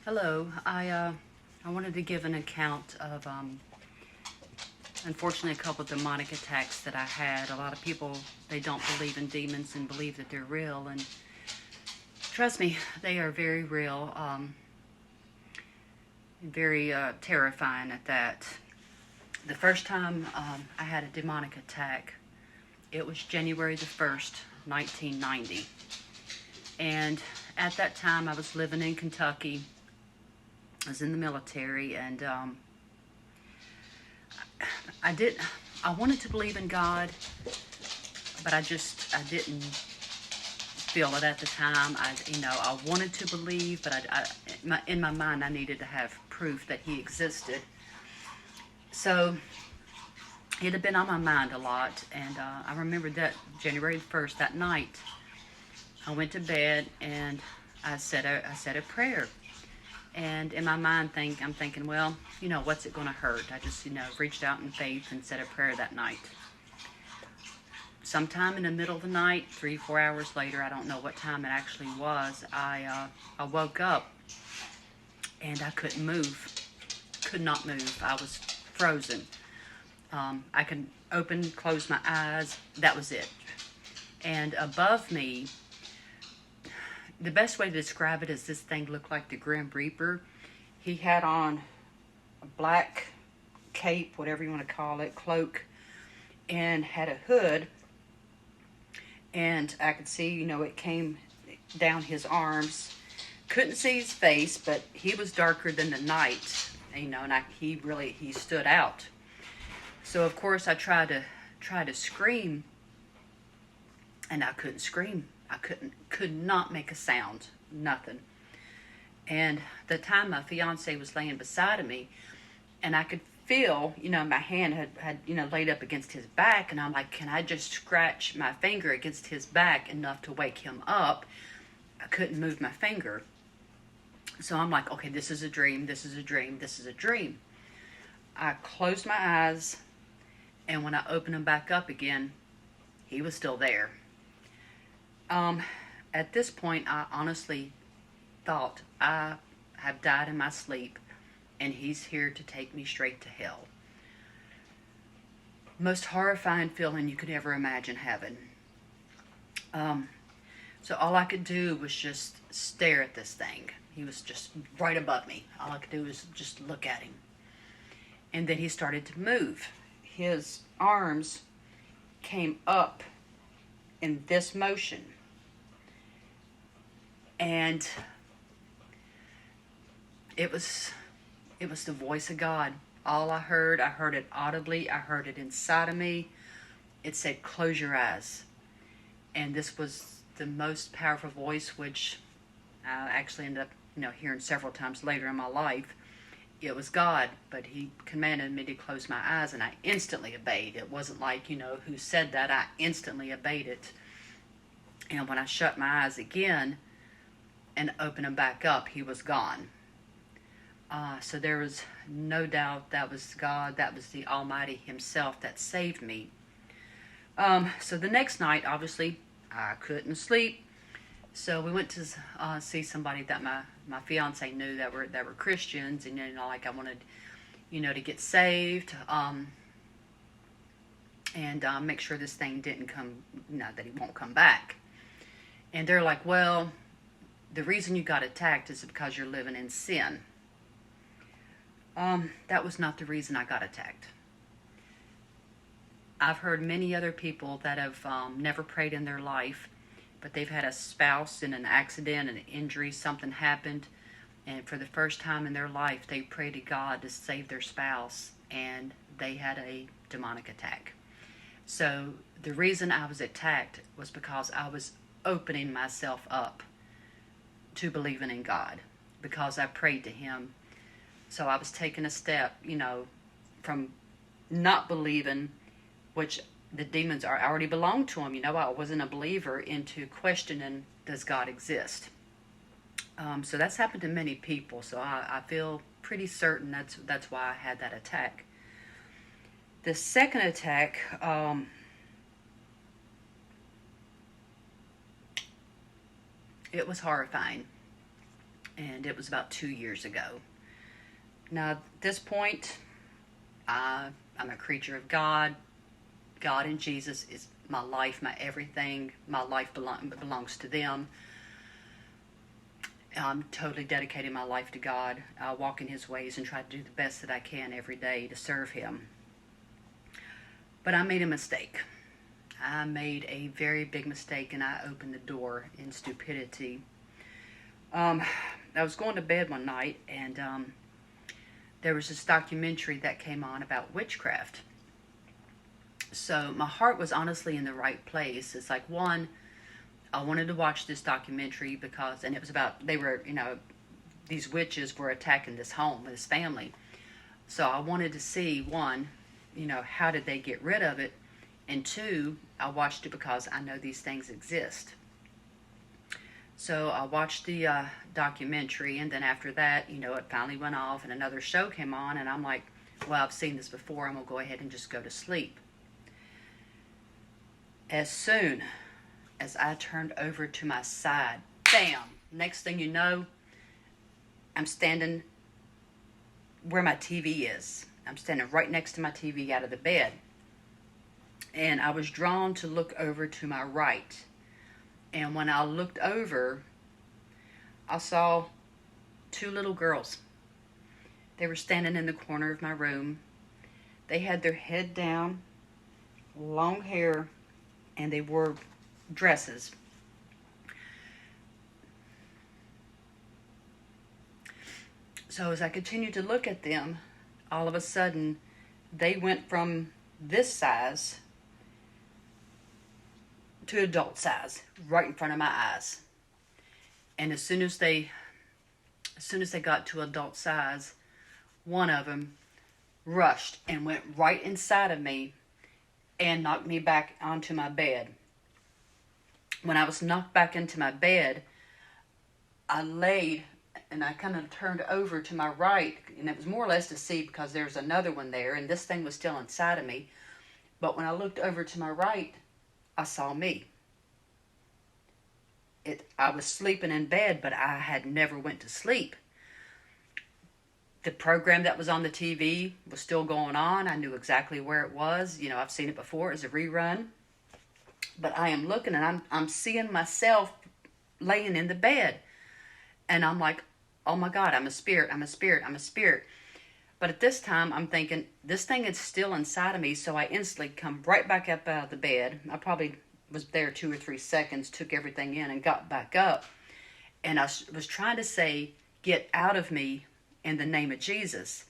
Hello. I wanted to give an account of unfortunately a couple of demonic attacks that I had. A lot of people, they don't believe in demons and believe that they're real, and trust me, they are very real. Very terrifying at that. The first time I had a demonic attack, it was January the 1st, 1990. And at that time, I was living in Kentucky. I was in the military, and I did. I wanted to believe in God, but I didn't feel it at the time. I wanted to believe, but in my mind, I needed to have proof that He existed. So it had been on my mind a lot, and I remember that January 1st, that night, I went to bed and I said a prayer. And in my mind, I'm thinking, well, what's it going to hurt? I just, reached out in faith and said a prayer that night. Sometime in the middle of the night, 3, 4 hours later, I don't know what time it actually was, I woke up and I couldn't move. Could not move. I was frozen. I could close my eyes. That was it. And above me, the best way to describe it is this thing looked like the Grim Reaper. He had on a black cape, whatever you want to call it, cloak, and had a hood. And I could see, it came down his arms. Couldn't see his face, but he was darker than the night, and he stood out. So of course I tried to scream, and I couldn't scream. I could not make a sound, nothing. And the time my fiance was laying beside of me, and I could feel, my hand had laid up against his back, and I'm like, can I just scratch my finger against his back enough to wake him up? I couldn't move my finger. So I'm like, okay, this is a dream, this is a dream, this is a dream. I closed my eyes, and when I opened them back up again, he was still there. At this point, I honestly thought I have died in my sleep, and he's here to take me straight to hell. Most horrifying feeling you could ever imagine having. So all I could do was just stare at this thing. He was just right above me. All I could do was just look at him. And then he started to move. His arms came up in this motion. And it was the voice of God. All I heard it audibly. I heard it inside of me. It said, close your eyes. And this was the most powerful voice, which I actually ended up, hearing several times later in my life. It was God, but He commanded me to close my eyes, and I instantly obeyed. It wasn't like, who said that. I instantly obeyed it. And when I shut my eyes again and opened them back up, he was gone. So there was no doubt that was God, that was the Almighty Himself that saved me. So the next night, obviously, I couldn't sleep. So we went to see somebody that my fiance knew that were Christians, and I wanted, to get saved, and make sure this thing didn't come, that he won't come back. And they're like, well, the reason you got attacked is because you're living in sin. That was not the reason I got attacked. I've heard many other people that have never prayed in their life, but they've had a spouse in an accident, an injury, something happened, and for the first time in their life, they prayed to God to save their spouse, and they had a demonic attack. So the reason I was attacked was because I was opening myself up to believing in God, because I prayed to Him. So I was taking a step, from not believing, which the demons already belonged to Him. I wasn't a believer, into questioning, does God exist? So that's happened to many people. So I feel pretty certain that's why I had that attack. The second attack, it was horrifying. and it was about 2 years ago. Now, at this point, I'm a creature of God. God and Jesus is my life, my everything. My life belongs to them. I'm totally dedicating my life to God. I walk in His ways and try to do the best that I can every day to serve Him. But I made a mistake. I made a very big mistake, and I opened the door in stupidity. I was going to bed one night, and there was this documentary that came on about witchcraft. So my heart was honestly in the right place. It's like, one, I wanted to watch this documentary because, and it was about, these witches were attacking this home, this family. So I wanted to see, one, how did they get rid of it? And two, I watched it because I know these things exist. So I watched the documentary, and then after that, it finally went off and another show came on, and I'm like, well, I've seen this before. I'm going to go ahead and just go to sleep. As soon as I turned over to my side, bam, next thing you know, I'm standing where my TV is. I'm standing right next to my TV out of the bed. And I was drawn to look over to my right. And when I looked over, I saw two little girls. They were standing in the corner of my room. They had their head down, long hair, and they wore dresses. So as I continued to look at them, all of a sudden, they went from this size to adult size, right in front of my eyes. And as soon as they got to adult size, one of them rushed and went right inside of me and knocked me back onto my bed. When I was knocked back into my bed, I laid and I kind of turned over to my right, and it was more or less to see because there's another one there, and this thing was still inside of me. But when I looked over to my right, I saw me. I was sleeping in bed, but I had never went to sleep. The program that was on the TV was still going on. I knew exactly where it was. I've seen it before as a rerun. But I am looking, and I'm seeing myself laying in the bed. And I'm like, oh my God, I'm a spirit, I'm a spirit, I'm a spirit. But at this time, I'm thinking, this thing is still inside of me, so I instantly come right back up out of the bed. I probably was there 2 or 3 seconds, took everything in, and got back up. And I was trying to say, get out of me in the name of Jesus.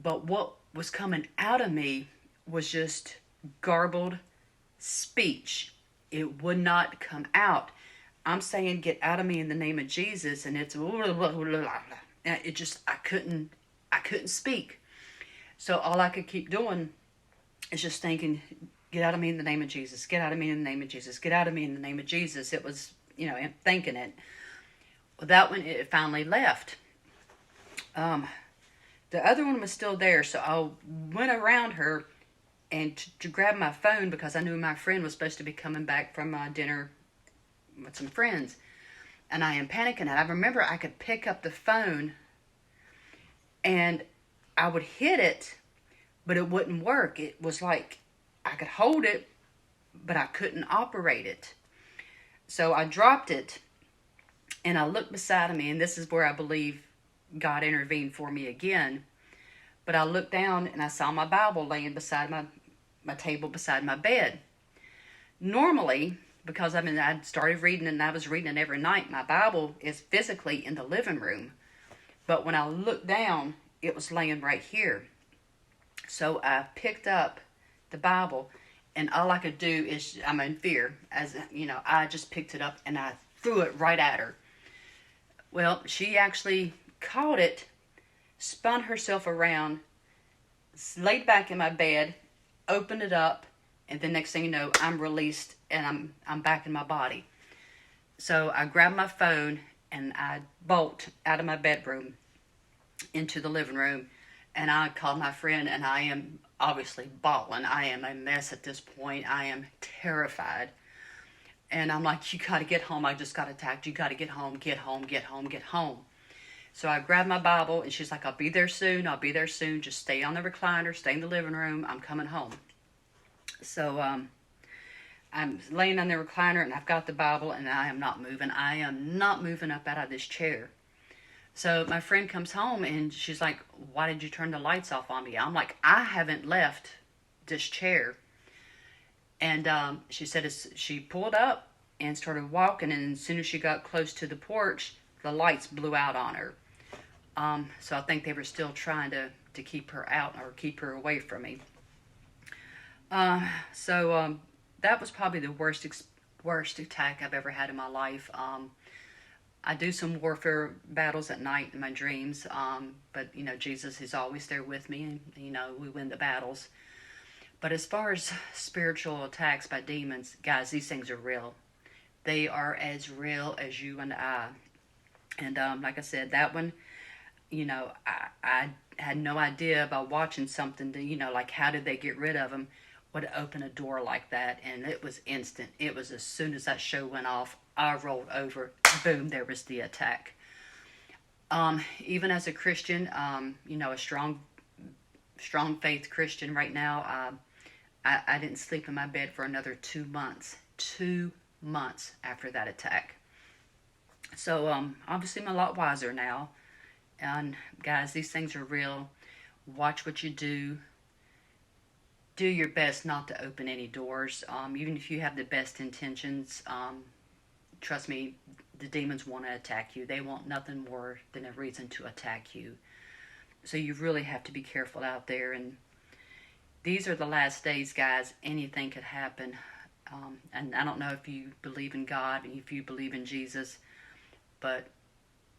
But what was coming out of me was just garbled speech. It would not come out. I'm saying, get out of me in the name of Jesus, and it's it just, I couldn't speak. So all I could keep doing is just thinking, get out of me in the name of Jesus, get out of me in the name of Jesus, get out of me in the name of Jesus. It was, thinking it. Well, that one, it finally left. The other one was still there, so I went around her and to grab my phone because I knew my friend was supposed to be coming back from dinner with some friends, and I am panicking. And I remember I could pick up the phone and I would hit it, but it wouldn't work. It was like I could hold it, but I couldn't operate it. So I dropped it, and I looked beside of me, and this is where I believe God intervened for me again. But I looked down, and I saw my Bible laying beside my table beside my bed. Normally, because I'd started reading, and I was reading it every night, my Bible is physically in the living room. But when I looked down, it was laying right here. So I picked up the Bible, and all I could do is, I'm in fear, I just picked it up and I threw it right at her. Well, she actually caught it, spun herself around, laid back in my bed, opened it up, and the next thing you know, I'm released and I'm back in my body. So I grabbed my phone and I bolt out of my bedroom into the living room, and I called my friend, and I am obviously bawling. I am a mess at this point. I am terrified. And I'm like, you got to get home. I just got attacked. You got to get home, get home, get home, get home. So I grabbed my Bible, and she's like, I'll be there soon. I'll be there soon. Just stay on the recliner, stay in the living room. I'm coming home. So I'm laying on the recliner, and I've got the Bible, and I am not moving. I am not moving up out of this chair. So my friend comes home, and she's like, why did you turn the lights off on me? I'm like, I haven't left this chair. And she said she pulled up and started walking, and as soon as she got close to the porch, the lights blew out on her. So I think they were still trying to keep her out or keep her away from me. So that was probably the worst attack I've ever had in my life. I do some warfare battles at night in my dreams, but Jesus is always there with me, and we win the battles. But as far as spiritual attacks by demons, guys, these things are real. They are as real as you and I. And like I said, that one, I had no idea about watching something to, like how did they get rid of them, would open a door like that. And it was instant. It was as soon as that show went off, I rolled over, boom, there was the attack. Even as a Christian, a strong faith Christian right now, I didn't sleep in my bed for another 2 months. 2 months after that attack. So obviously I'm a lot wiser now. And guys, these things are real. Watch what you do. Do your best not to open any doors. Even if you have the best intentions, trust me, the demons want to attack you. They want nothing more than a reason to attack you. So you really have to be careful out there. And these are the last days, guys. Anything could happen. And I don't know if you believe in God and if you believe in Jesus, but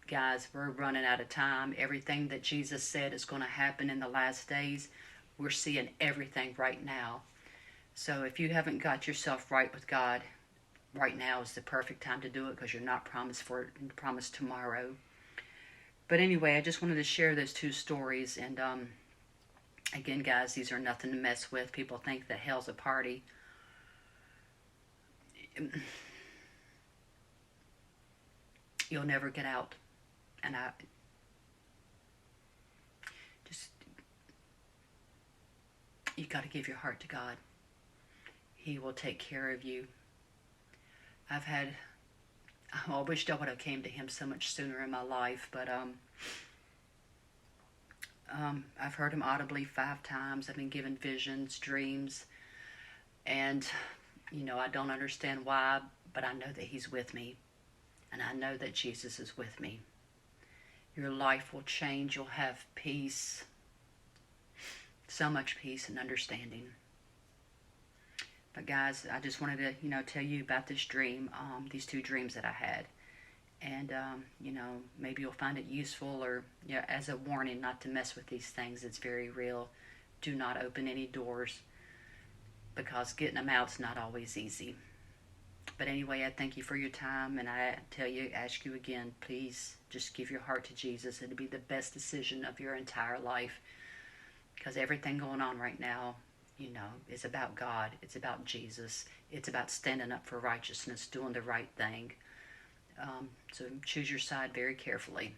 guys, we're running out of time. Everything that Jesus said is going to happen in the last days, we're seeing everything right now. So if you haven't got yourself right with God, right now is the perfect time to do it, because you're not promised tomorrow. But anyway, I just wanted to share those two stories. And again, guys, these are nothing to mess with. People think that hell's a party. You'll never get out. And I just, you got to give your heart to God. He will take care of you. I wished I would have came to him so much sooner in my life, but I've heard him audibly 5 times. I've been given visions, dreams, and I don't understand why, but I know that he's with me, and I know that Jesus is with me. Your life will change. You'll have peace, so much peace and understanding. But guys, I just wanted to, tell you about this dream, these 2 dreams that I had. And, maybe you'll find it useful, or as a warning not to mess with these things. It's very real. Do not open any doors, because getting them out's not always easy. But anyway, I thank you for your time, and I ask you again, please just give your heart to Jesus. It'll be the best decision of your entire life, because everything going on right now, is about God. It's about Jesus. It's about standing up for righteousness, doing the right thing. So choose your side very carefully.